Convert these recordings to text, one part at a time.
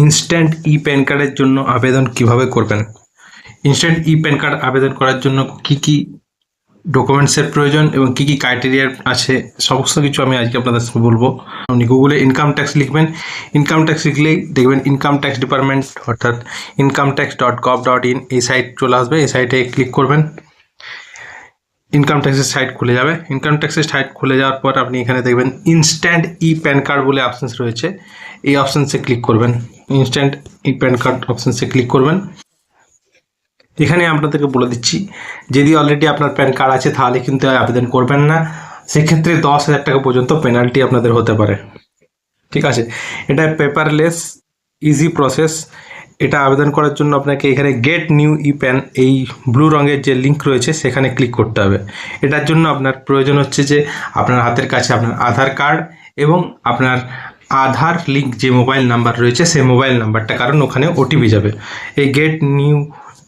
Instant e pan কার্ডের জন্য আবেদন কিভাবে করবেন? ইনস্ট্যান্ট ই প্যান কার্ড আবেদন করার জন্য কি কি ডকুমেন্টসের প্রয়োজন এবং কি কি ক্রাইটেরিয়া আছে সমস্ত কিছু আমি আজকে আপনাদের সঙ্গে বলবো। আপনি গুগলে ইনকাম ট্যাক্স লিখবেন, ইনকাম ট্যাক্স লিখলেই দেখবেন ইনকাম ট্যাক্স ডিপার্টমেন্ট অর্থাৎ incometax.gov.in এই সাইট চলে আসবে। এই সাইটে ক্লিক করবেন, ইনকাম ট্যাক্সের সাইট খুলে যাবে। ইনকাম ট্যাক্সের সাইট খুলে যাওয়ার পর আপনি এখানে দেখবেন ইনস্ট্যান্ট ই প্যান কার্ড বলে অপশানস রয়েছে, এই অপশানসে ক্লিক করবেন। ইনস্ট্যান্ট ই প্যান কার্ড অপশানসে ক্লিক করবেন। এখানে আপনাদেরকে বলে দিচ্ছি, যদি অলরেডি আপনার প্যান কার্ড আছে তাহলে কিন্তু আবেদন করবেন না, সেক্ষেত্রে 10,000 টাকা পর্যন্ত পেনাল্টি আপনাদের হতে পারে। ঠিক আছে, এটা পেপারলেস ইজি প্রসেস। এটা আবেদন করার জন্য আপনাকে এখানে গেট নিউ ই প্যান এই ব্লু রঙের যে লিঙ্ক রয়েছে সেখানে ক্লিক করতে হবে। এটার জন্য আপনার প্রয়োজন হচ্ছে যে আপনার হাতের কাছে আপনার আধার কার্ড এবং আপনার আধার লিঙ্ক যে মোবাইল নাম্বার রয়েছে সেই মোবাইল নাম্বারটা, কারণ ওখানে ওটিপি যাবে। এই গেট নিউ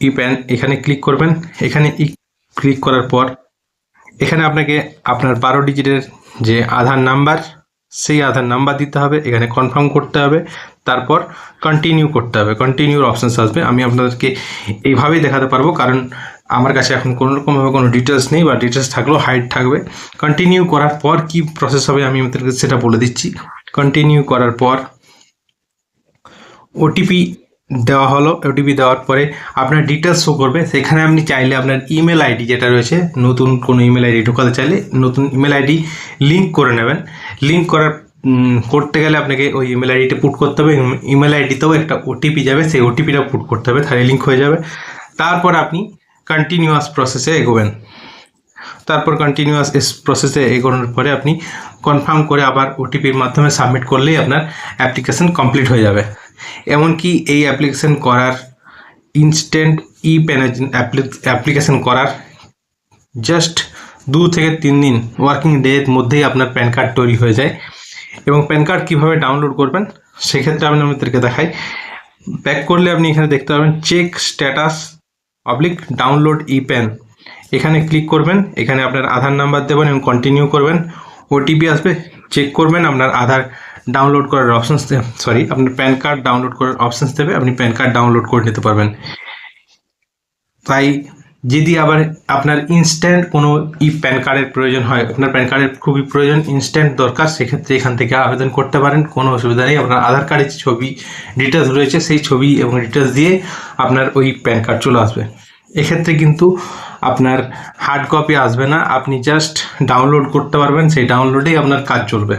ই প্যান এখানে ক্লিক করবেন। এখানে ক্লিক করার পর এখানে আপনাকে আপনার 12 ডিজিটের যে আধার নাম্বার সেই আধার নাম্বার দিতে হবে, এখানে কনফার্ম করতে হবে, তারপর কন্টিনিউ করতে হবে। কন্টিনিউর অপশানস আসবে। আমি আপনাদেরকে এইভাবেই দেখাতে পারবো কারণ আমার কাছে এখন কোনো রকমভাবে কোনো ডিটেলস নেই, বা ডিটেলস থাকলেও হাইড থাকবে। কন্টিনিউ করার পর কি প্রসেস হবে আমি আপনাদেরকে সেটা বলে দিচ্ছি। কন্টিনিউ করার পর ওটিপি দেওয়া হলো। ওটিপি দেওয়ার পরে আপনার ডিটেলস শো করবে। সেখানে আপনি চাইলে আপনার ইমেল আইডি যেটা রয়েছে, নতুন কোনো ইমেল আইডি ঢোকাতে চাইলে নতুন ইমেল আইডি লিঙ্ক করে নেবেন। লিঙ্ক করতে গেলে আপনাকে ওই ইমেল আইডিটা পুট করতে হবে। ইমেল আইডিতেও একটা ওটিপি যাবে, সেই ওটিপিটা পুট করতে হবে, তাহলে লিঙ্ক হয়ে যাবে। তারপর আপনি কন্টিনিউয়াস প্রসেসে এগোবেন। তারপর কন্টিনিউয়াস প্রসেসে এগোনোর পরে আপনি কনফার্ম করে আবার ওটিপির মাধ্যমে সাবমিট করলেই আপনার অ্যাপ্লিকেশন কমপ্লিট হয়ে যাবে। এমনকি এই অ্যাপ্লিকেশন করার ইনস্ট্যান্ট ই প্যান অ্যাপ্লিকেশন করার জাস্ট 2 থেকে 3 দিন ওয়ার্কিং ডের মধ্যেই আপনার প্যান কার্ড তৈরি হয়ে যায়। এবং প্যান কার্ড কীভাবে ডাউনলোড করবেন সেক্ষেত্রে আমি আপনাদেরকে দেখাই। ব্যাক করলে আপনি এখানে দেখতে পাবেন check status download e PAN, এখানে ক্লিক করবেন। এখানে আপনার আধার নাম্বার দেবেন এবং কন্টিনিউ করবেন। ওটিপি আসবে, চেক করবেন, আপনার আধার ডাউনলোড করার অপশানস আপনার প্যান কার্ড ডাউনলোড করার অপশানস দেবে, আপনি প্যান কার্ড ডাউনলোড করে নিতে পারবেন। তাই যদি আবার আপনার ইনস্ট্যান্ট কোনো ই প্যান কার্ডের প্রয়োজন হয়, আপনার প্যান কার্ডের খুবই প্রয়োজন, ইনস্ট্যান্ট দরকার, সেক্ষেত্রে এখান থেকে আবেদন করতে পারেন, কোনো অসুবিধা নেই। আপনার আধার কার্ডের যে ছবি ডিটেলস রয়েছে সেই ছবি এবং ডিটেলস দিয়ে আপনার ওই প্যান কার্ড চলে আসবে। এক্ষেত্রে কিন্তু আপনার হার্ড কপি আসবে না, আপনি জাস্ট ডাউনলোড করতে পারবেন, সেই ডাউনলোডেই আপনার কাজ চলবে।